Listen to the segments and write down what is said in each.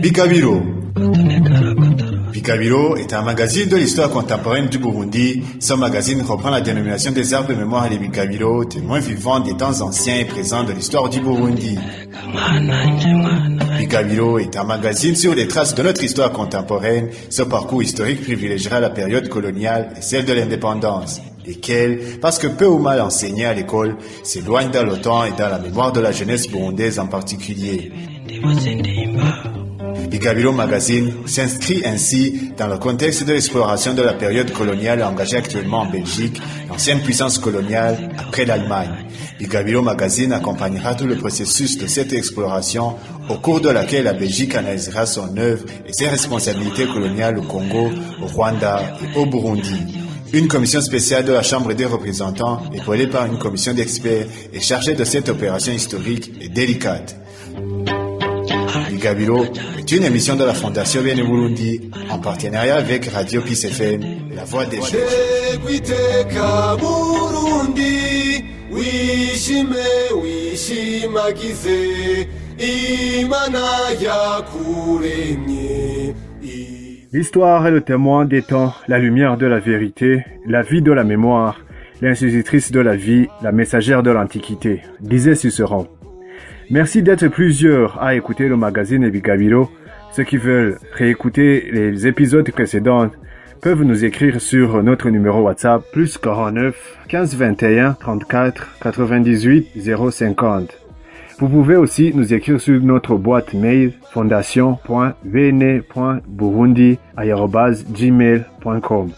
Bikabiro. Bikabiro est un magazine de l'histoire contemporaine du Burundi. Ce magazine reprend la dénomination des arbres de mémoire des Bikabiro, témoins vivants des temps anciens et présents de l'histoire du Burundi. Bikabiro est un magazine sur les traces de notre histoire contemporaine. Ce parcours historique privilégiera la période coloniale et celle de l'indépendance, lesquelles, parce que peu ou mal enseignées à l'école, s'éloignent dans le temps et dans la mémoire de la jeunesse burundaise en particulier. Bikabiro Magazine s'inscrit ainsi dans le contexte de l'exploration de la période coloniale engagée actuellement en Belgique, l'ancienne puissance coloniale après l'Allemagne. Bikabiro Magazine accompagnera tout le processus de cette exploration au cours de laquelle la Belgique analysera son œuvre et ses responsabilités coloniales au Congo, au Rwanda et au Burundi. Une commission spéciale de la Chambre des représentants, épaulée par une commission d'experts, est chargée de cette opération historique et délicate. Bikabiro est une émission de la Fondation Bene Burundi en partenariat avec Radio Peace FM, la voix des jeunes. L'histoire est le témoin des temps, la lumière de la vérité, la vie de la mémoire, l'institutrice de la vie, la messagère de l'Antiquité, disait Cicéron. Merci d'être plusieurs à écouter le magazine Bikabiro. Ceux qui veulent réécouter les épisodes précédents peuvent nous écrire sur notre numéro WhatsApp plus 49 15 21 34 98 050. Vous pouvez aussi nous écrire sur notre boîte mail fondation.bene.burundi@gmail.com.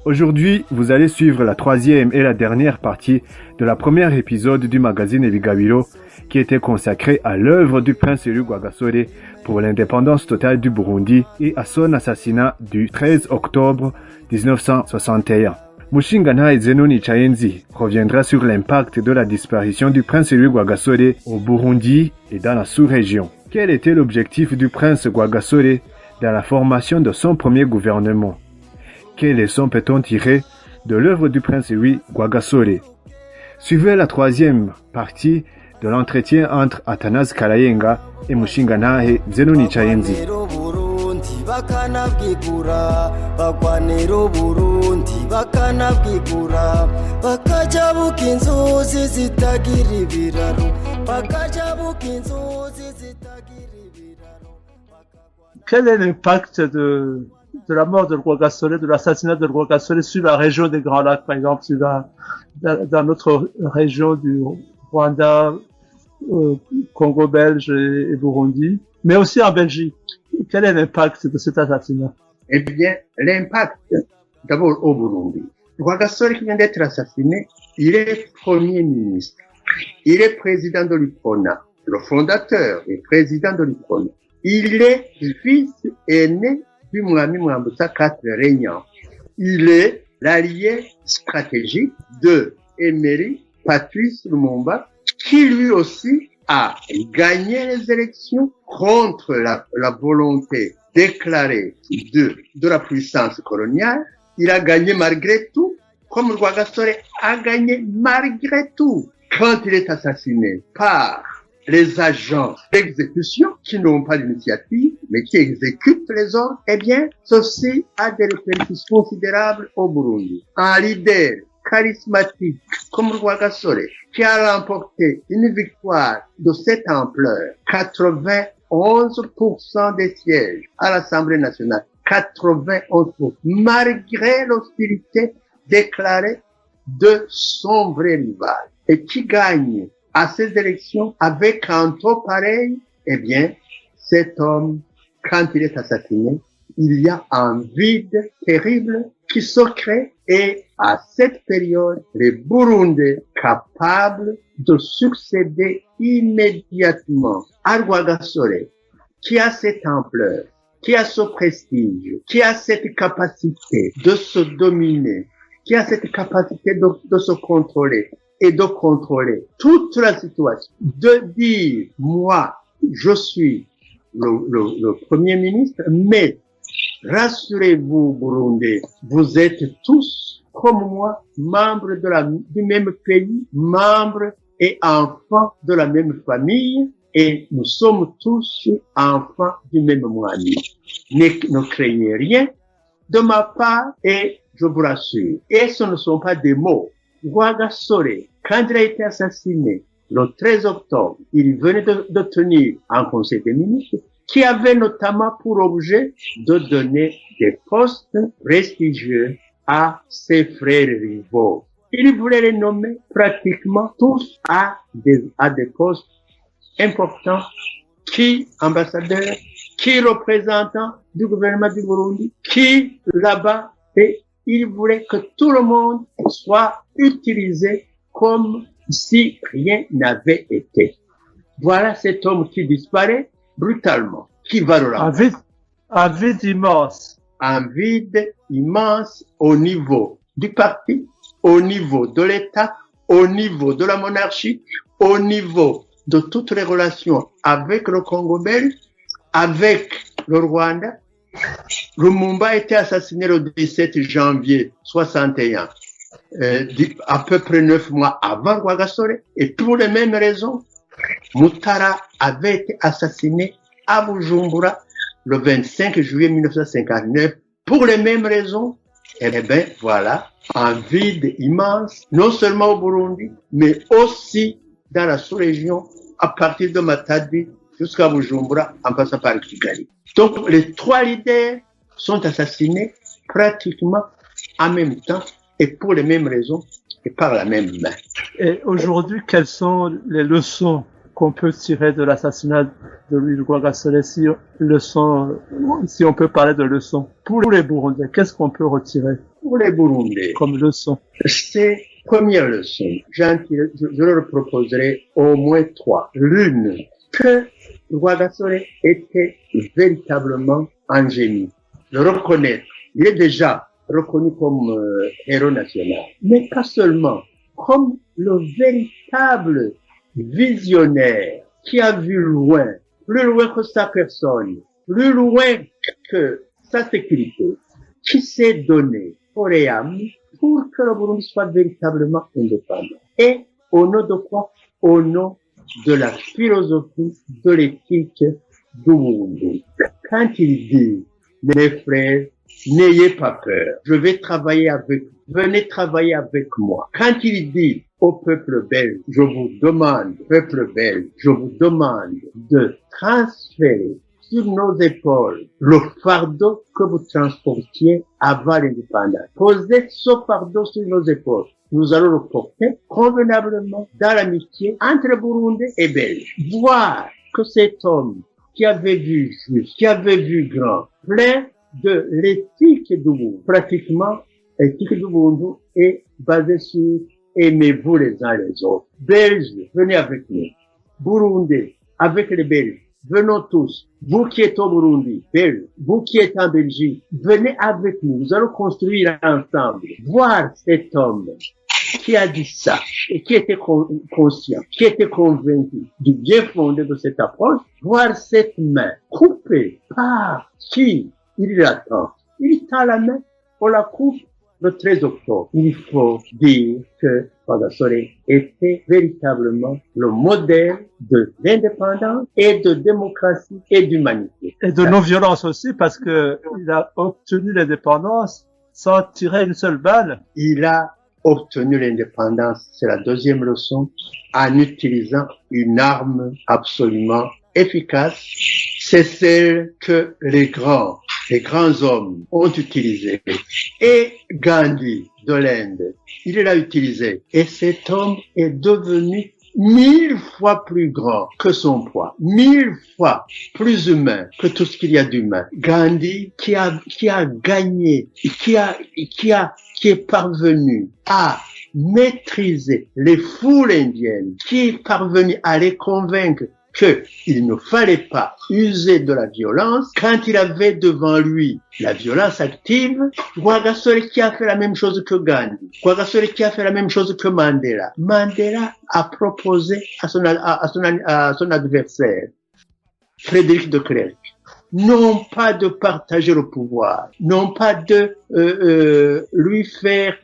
Aujourd'hui, vous allez suivre la troisième et la dernière partie de la première épisode du magazine Bikabiro qui était consacré à l'œuvre du prince Rwagasore pour l'indépendance totale du Burundi et à son assassinat du 13 octobre 1961. Mushingantahe Zenoni Chayenzi reviendra sur l'impact de la disparition du prince Rwagasore au Burundi et dans la sous-région. Quel était l'objectif du prince Rwagasore dans la formation de son premier gouvernement? Quelles leçons peut-on tirer de l'œuvre du prince Rwagasore? Suivez la troisième partie de l'entretien entre Athanase Karayenga et Mushingantahe Zenoni Chayenzi. Quel est l'impact de la mort de Rwagasore, de l'assassinat de Rwagasore sur la région des Grands Lacs, par exemple, dans notre région du Rwanda, Congo belge et Burundi, mais aussi en Belgique? Quel est l'impact de cet assassinat? Eh bien, l'impact, d'abord au Burundi. Rwagasore qui vient d'être assassiné, il est premier ministre. Il est président de l'UPRONA, le fondateur et président de l'UPRONA. Il est fils aîné du Mwami Mwambutsa IV régnant. Il est l'allié stratégique de Emery Patrice Lumumba, qui lui aussi a gagné les élections contre la volonté déclarée de la puissance coloniale. Il a gagné malgré tout, comme Rwagasore a gagné malgré tout. Quand il est assassiné par les agents d'exécution qui n'ont pas d'initiative, mais qui exécutent les ordres, eh bien, ceci a des répercussions considérables au Burundi. Un leader charismatique comme Rwagasore, qui a remporté une victoire de cette ampleur, 91% des sièges à l'Assemblée nationale, 91%, malgré l'hostilité déclarée de son vrai rival, et qui gagne à ces élections avec un taux pareil, eh bien, cet homme, quand il est assassiné, il y a un vide terrible qui se crée, et à cette période, les Burundais capables de succéder immédiatement à Rwagasore, qui a cette ampleur, qui a ce prestige, qui a cette capacité de se dominer, qui a cette capacité de se contrôler et de contrôler toute la situation, de dire, moi, je suis le premier ministre, mais rassurez-vous, Burundais, vous êtes tous, comme moi, membres du même pays, membres et enfants de la même famille, et nous sommes tous enfants du même moine. Ne craignez rien de ma part et je vous rassure. Et ce ne sont pas des mots. Rwagasore, quand il a été assassiné le 13 octobre, il venait de tenir un conseil des ministres qui avait notamment pour objet de donner des postes prestigieux à ses frères rivaux. Il voulait les nommer pratiquement tous à des postes importants, qui ambassadeurs, qui représentants du gouvernement du Burundi, qui là-bas, et il voulait que tout le monde soit utilisé comme si rien n'avait été. Voilà cet homme qui disparaît brutalement, qui va le remplacer. Un vide immense. Un vide immense au niveau du parti, au niveau de l'État, au niveau de la monarchie, au niveau de toutes les relations avec le Congo belge, avec le Rwanda. Lumumba a été assassiné le 17 janvier 61, à peu près 9 mois avant Rwagasore, et pour les mêmes raisons, Mutara avait été assassiné à Bujumbura le 25 juillet 1959 pour les mêmes raisons. Eh bien, voilà, un vide immense, non seulement au Burundi, mais aussi dans la sous-région, à partir de Matadi jusqu'à Bujumbura, en passant par Kigali. Donc, les trois leaders sont assassinés pratiquement en même temps et pour les mêmes raisons et par la même main. Et aujourd'hui, quelles sont les leçons qu'on peut tirer de l'assassinat de Louis Rwagasore, si on peut parler de leçons pour les Burundais? Qu'est-ce qu'on peut retirer pour les Burundais comme leçon? C'est première leçon. Je leur proposerai au moins 3. L'une, que Rwagasore était véritablement un génie. Le reconnaître. Il est déjà reconnu comme héros national. Mais pas seulement. Comme le véritable visionnaire qui a vu loin, plus loin que sa personne, plus loin que sa sécurité, qui s'est donné corps et âme pour que le Burundi soit véritablement indépendant. Et au nom de quoi? Au nom de la philosophie, de l'éthique du Burundi. Quand il dit, mes frères, n'ayez pas peur, je vais travailler avec vous, venez travailler avec moi. Quand il dit au peuple belge, je vous demande, peuple belge, je vous demande de transférer sur nos épaules le fardeau que vous transportiez avant l'indépendance. Posez ce fardeau sur nos épaules. Nous allons le porter convenablement dans l'amitié entre Burundi et Belge. Voir que cet homme qui avait vu juste, qui avait vu grand, plein de l'éthique du Burundi, pratiquement l'éthique du Burundi est basée sur aimez-vous les uns les autres. Belges, venez avec nous. Burundais, avec les Belges. Venons tous. Vous qui êtes au Burundi, Belges, vous qui êtes en Belgique, venez avec nous. Nous allons construire ensemble. Voir cet homme qui a dit ça et qui était conscient, qui était convaincu du bien fondé de cette approche, voir cette main coupée par qui il l'attend. Il tend la main, on la coupe le 13 octobre. Il faut dire que Rwagasore était véritablement le modèle de l'indépendance et de démocratie et d'humanité. Et de non-violence aussi, parce que il a obtenu l'indépendance sans tirer une seule balle. Il a obtenu l'indépendance, c'est la deuxième leçon, en utilisant une arme absolument efficace. C'est celle que les grands hommes ont utilisée. Et Gandhi de l'Inde, il l'a utilisé. Et cet homme est devenu 1000 fois plus grand que son poids, 1000 fois plus humain que tout ce qu'il y a d'humain. Gandhi qui a gagné, qui est parvenu à maîtriser les foules indiennes, qui est parvenu à les convaincre qu'il ne fallait pas user de la violence quand il avait devant lui la violence active. Rwagasore qui a fait la même chose que Gandhi, Rwagasore qui a fait la même chose que Mandela. Mandela a proposé à son adversaire, Frédéric de Klerk, non pas de partager le pouvoir, non pas de lui faire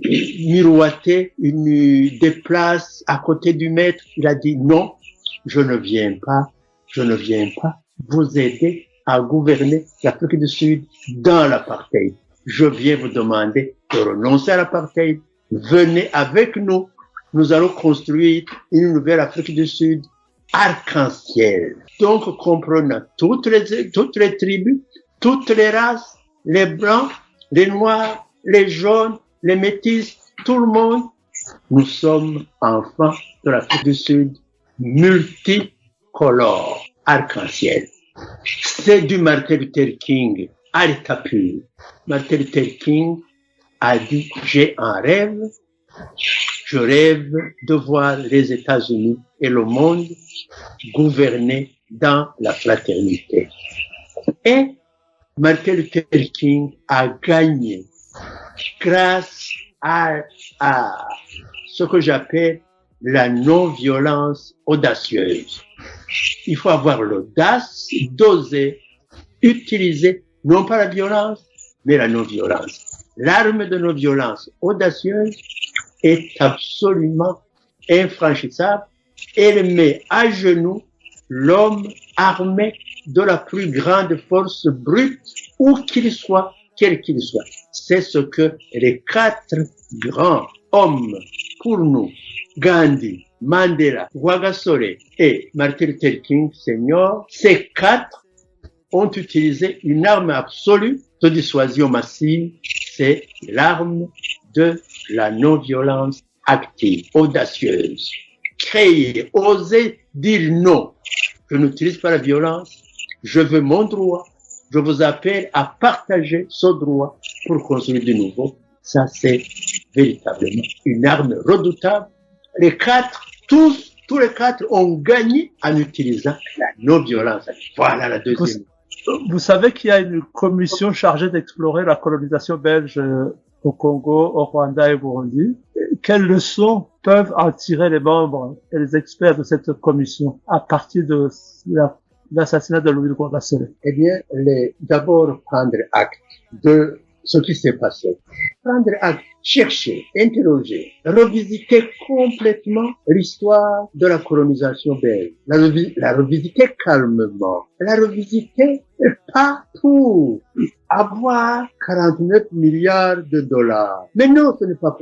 miroiter des places à côté du maître. Il a dit non. je ne viens pas vous aider à gouverner l'Afrique du Sud dans l'apartheid. Je viens vous demander de renoncer à l'apartheid. Venez avec nous. Nous allons construire une nouvelle Afrique du Sud arc-en-ciel. Donc, comprenant toutes les tribus, toutes les races, les blancs, les noirs, les jaunes, les métis, tout le monde, nous sommes enfants de l'Afrique du Sud multicolore, arc-en-ciel. C'est du Martin Luther King à l'état pur. Martin Luther King a dit, j'ai un rêve, je rêve de voir les États-Unis et le monde gouverner dans la fraternité. Et Martin Luther King a gagné grâce à ce que j'appelle la non-violence audacieuse. Il faut avoir l'audace d'oser utiliser non pas la violence, mais la non-violence. L'arme de non-violence audacieuse est absolument infranchissable. Elle met à genoux l'homme armé de la plus grande force brute, où qu'il soit, quel qu'il soit. C'est ce que les 4 grands hommes pour nous, Gandhi, Mandela, Rwagasore et Martin Luther King Senior, ces 4 ont utilisé une arme absolue de dissuasion massive, c'est l'arme de la non-violence active, audacieuse. Créer, oser dire non. Je n'utilise pas la violence, je veux mon droit. Je vous appelle à partager ce droit pour construire du nouveau. Ça, c'est véritablement une arme redoutable. Les 4, tous les 4 ont gagné en utilisant la non-violence. Voilà la deuxième. Vous savez qu'il y a une commission chargée d'explorer la colonisation belge au Congo, au Rwanda et au Burundi. Quelles leçons peuvent en tirer les membres et les experts de cette commission à partir de l'assassinat de Louis Rwagasore? Eh bien, d'abord prendre acte de ce qui s'est passé. Prendre acte, chercher, interroger, revisiter complètement l'histoire de la colonisation belge. La revisiter calmement. La revisiter pas pour avoir 49 milliards de dollars. Mais non, ce n'est pas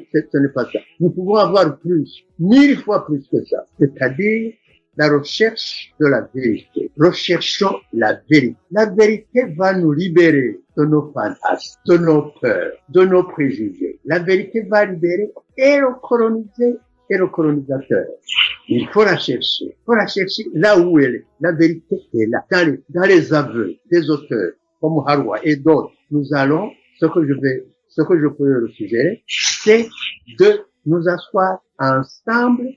ça. Nous pouvons avoir plus, 1000 fois plus que ça. C'est-à-dire la recherche de la vérité. Recherchons la vérité. La vérité va nous libérer de nos fantasmes, de nos peurs, de nos préjugés. La vérité va libérer et le colonisé et le colonisateur. Il faut la chercher. Il faut la chercher là où elle est. La vérité est là, dans les aveux des auteurs, comme Harwa et d'autres. Nous allons, ce que je peux suggérer, c'est de nous asseoir ensemble,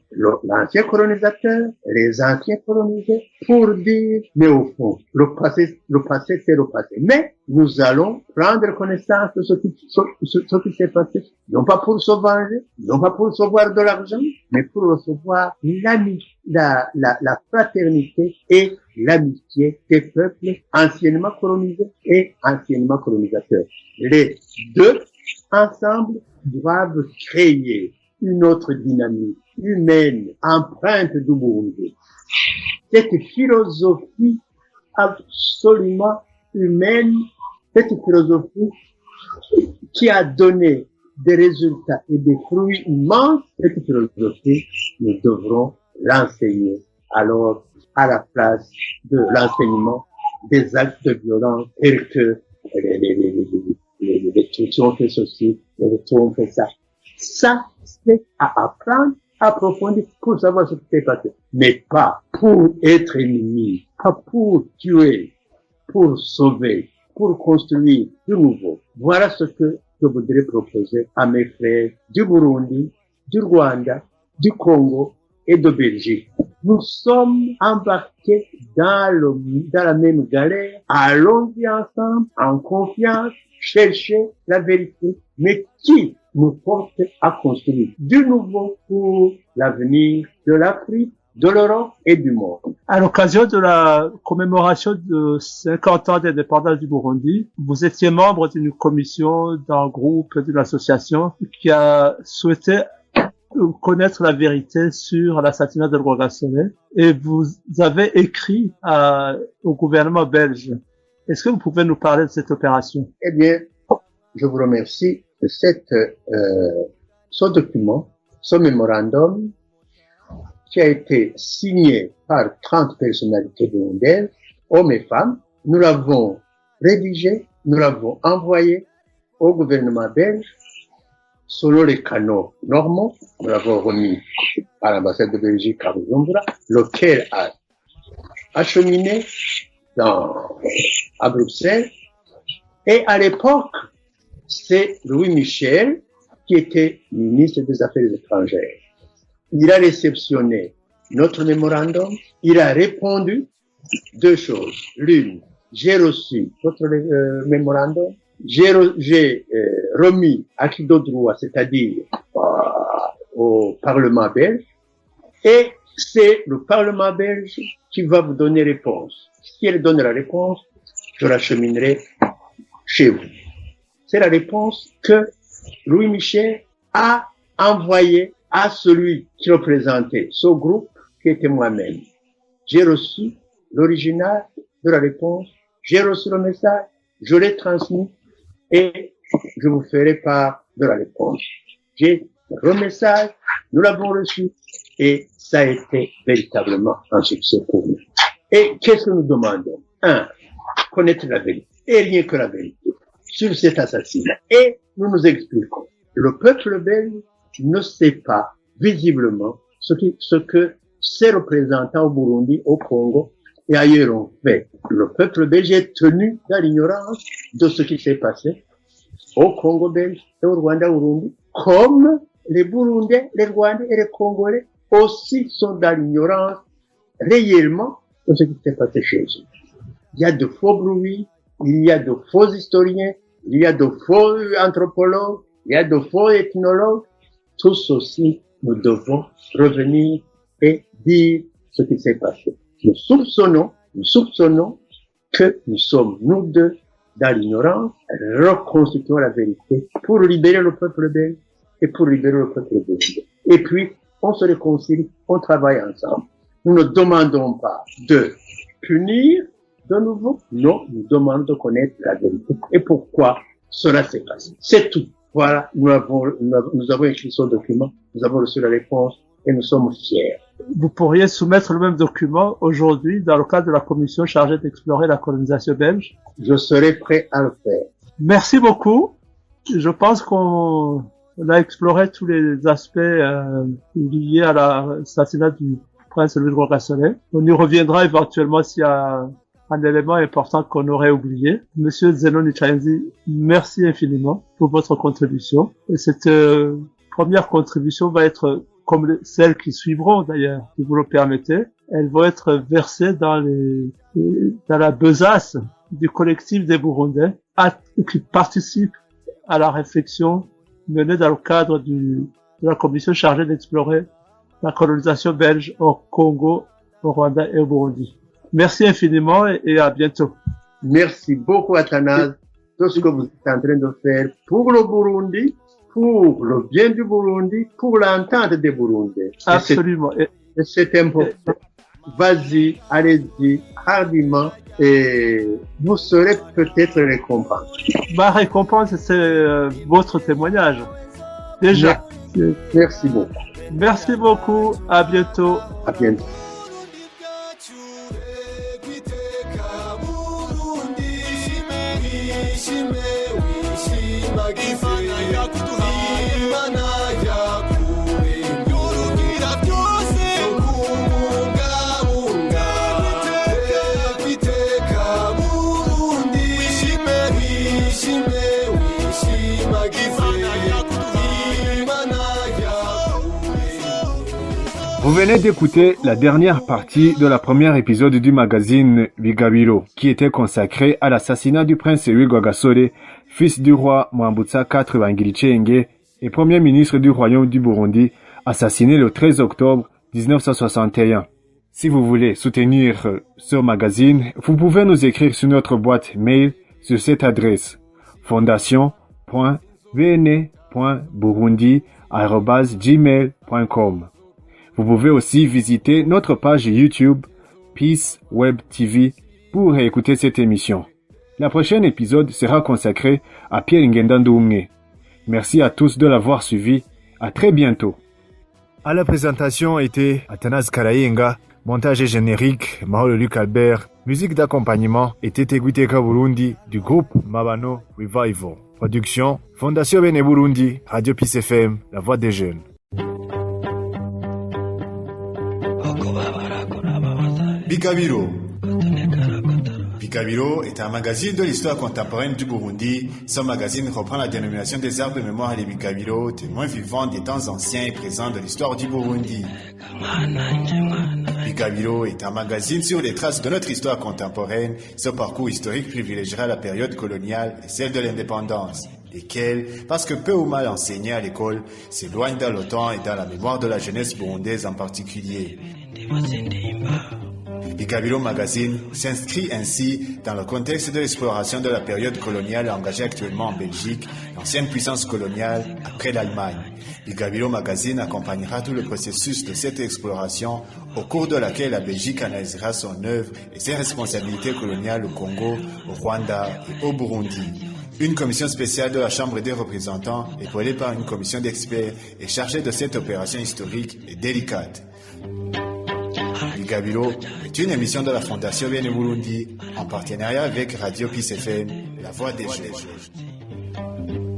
l'ancien colonisateur, les anciens colonisés, pour dire, mais au fond, le passé, c'est le passé. Mais nous allons prendre connaissance de ce qui s'est passé, non pas pour se venger, non pas pour recevoir de l'argent, mais pour recevoir la fraternité et l'amitié des peuples anciennement colonisés et anciennement colonisateurs. Les deux, ensemble, doivent créer une autre dynamique humaine, empreinte du Burundi. Cette philosophie absolument humaine, cette philosophie qui a donné des résultats et des fruits immenses, cette philosophie, nous devrons l'enseigner alors à la place de l'enseignement des actes de violence tels que les Tutsis ont fait ceci, les Hutus ont fait ça. Ça, c'est à apprendre, à approfondir pour savoir ce qui s'est passé. Mais pas pour être ennemi, pas pour tuer, pour sauver, pour construire du nouveau. Voilà ce que je voudrais proposer à mes frères du Burundi, du Rwanda, du Congo et de Belgique. Nous sommes embarqués dans la même galère. Allons-y ensemble, en confiance, chercher la vérité, mais qui nous porte à construire du nouveau pour l'avenir de l'Afrique, de l'Europe et du monde. À l'occasion de la commémoration de 50 ans d'indépendance du Burundi, vous étiez membre d'une commission, d'un groupe, d'une association qui a souhaité connaître la vérité sur l'assassinat de Rwagasore et vous avez écrit au gouvernement belge. Est-ce que vous pouvez nous parler de cette opération? Eh bien, je vous remercie de ce document, ce mémorandum qui a été signé par 30 personnalités burundaises, hommes et femmes. Nous l'avons rédigé, nous l'avons envoyé au gouvernement belge selon les canaux normaux. Nous l'avons remis à l'ambassade de Belgique à Bujumbura, lequel a acheminé à Bruxelles. Et à l'époque, c'est Louis Michel qui était ministre des Affaires étrangères. Il a réceptionné notre mémorandum, il a répondu deux choses. L'une, j'ai reçu votre mémorandum, j'ai remis à qui de droit, c'est-à-dire au Parlement belge, et c'est le Parlement belge qui va vous donner réponse. Si elle donne la réponse, je l'acheminerai chez vous. C'est la réponse que Louis Michel a envoyée à celui qui représentait ce groupe, qui était moi-même. J'ai reçu l'original de la réponse, j'ai reçu le message, je l'ai transmis et je vous ferai part de la réponse. J'ai le message, nous l'avons reçu et ça a été véritablement un succès pour nous. Et qu'est-ce que nous demandons? Connaître la vérité, et rien que la vérité, sur cet assassinat. Et nous nous expliquons. Le peuple belge ne sait pas, visiblement, ce que ses représentants au Burundi, au Congo et ailleurs ont fait. Le peuple belge est tenu dans l'ignorance de ce qui s'est passé au Congo belge et au Rwanda, au Burundi, comme les Burundais, les Rwandais et les Congolais aussi sont dans l'ignorance réellement de ce qui s'est passé chez eux. Il y a de faux bruits, il y a de faux historiens, il y a de faux anthropologues, il y a de faux ethnologues. Tous aussi, nous devons revenir et dire ce qui s'est passé. Nous soupçonnons que nous sommes, nous deux, dans l'ignorance, reconstituons la vérité pour libérer le peuple belge et pour libérer le peuple belge. Et puis, on se réconcilie, on travaille ensemble. Nous ne demandons pas de punir de nouveau. Non, nous demandons de connaître la vérité et pourquoi cela s'est passé. C'est tout. Voilà, nous avons écrit ce document, nous avons reçu la réponse et nous sommes fiers. Vous pourriez soumettre le même document aujourd'hui dans le cadre de la commission chargée d'explorer la colonisation belge? Je serai prêt à le faire. Merci beaucoup. Je pense qu'on a exploré tous les aspects liés à l'assassinat du prince Louis Rwagasore. On y reviendra éventuellement s'il y a un élément important qu'on aurait oublié. Monsieur Zenon Nichanzi, merci infiniment pour votre contribution. Et cette première contribution va être, comme celles qui suivront d'ailleurs, si vous le permettez, elles vont être versées dans la besace du collectif des Burundais qui participent à la réflexion menée dans le cadre de la commission chargée d'explorer la colonisation belge au Congo, au Rwanda et au Burundi. Merci infiniment et à bientôt. Merci beaucoup, Athanase, de ce que vous êtes en train de faire pour le Burundi, pour le bien du Burundi, pour l'entente des Burundais. Absolument. Et c'est important. Vas-y, allez-y, hardiment, et vous serez peut-être récompensé. Ma récompense, c'est votre témoignage. Déjà. Merci beaucoup. Merci beaucoup. À bientôt. À bientôt. Vous venez d'écouter la dernière partie de la première épisode du magazine Bigabiro, qui était consacré à l'assassinat du prince Louis Rwagasore, fils du roi Mwambutsa IV Bangirichenge et premier ministre du royaume du Burundi, assassiné le 13 octobre 1961. Si vous voulez soutenir ce magazine, vous pouvez nous écrire sur notre boîte mail sur cette adresse fondation.vne peace.burundi@gmail.com. Vous pouvez aussi visiter notre page YouTube Peace Web TV pour écouter cette émission. La prochaine épisode sera consacré à Pierre Ngenda Ndoumwe. Merci à tous de l'avoir suivi. À très bientôt. À la présentation était Athanase Karayenga, montage et générique Maholo Luc Albert, musique d'accompagnement était Tegwiteka Burundi du groupe Mabano Revival. Production Fondation Bene Burundi, Radio Peace FM, la voix des jeunes. Bikabiro. Bikabiro est un magazine de l'histoire contemporaine du Burundi. Ce magazine reprend la dénomination des arbres de mémoire des Bikabiro, témoins vivants des temps anciens et présents de l'histoire du Burundi. Bikabiro est un magazine sur les traces de notre histoire contemporaine. Ce parcours historique privilégiera la période coloniale et celle de l'indépendance, lesquelles, parce que peu ou mal enseignées à l'école, s'éloignent dans le temps et dans la mémoire de la jeunesse burundaise en particulier. Bikabiro Magazine s'inscrit ainsi dans le contexte de l'exploration de la période coloniale engagée actuellement en Belgique, l'ancienne puissance coloniale après l'Allemagne. Bikabiro Magazine accompagnera tout le processus de cette exploration au cours de laquelle la Belgique analysera son œuvre et ses responsabilités coloniales au Congo, au Rwanda et au Burundi. Une commission spéciale de la Chambre des représentants, épaulée par une commission d'experts, est chargée de cette opération historique et délicate. Bikabiro est une émission de la Fondation Bene Burundi en partenariat avec Radio Peace FM, la voix des jeunes.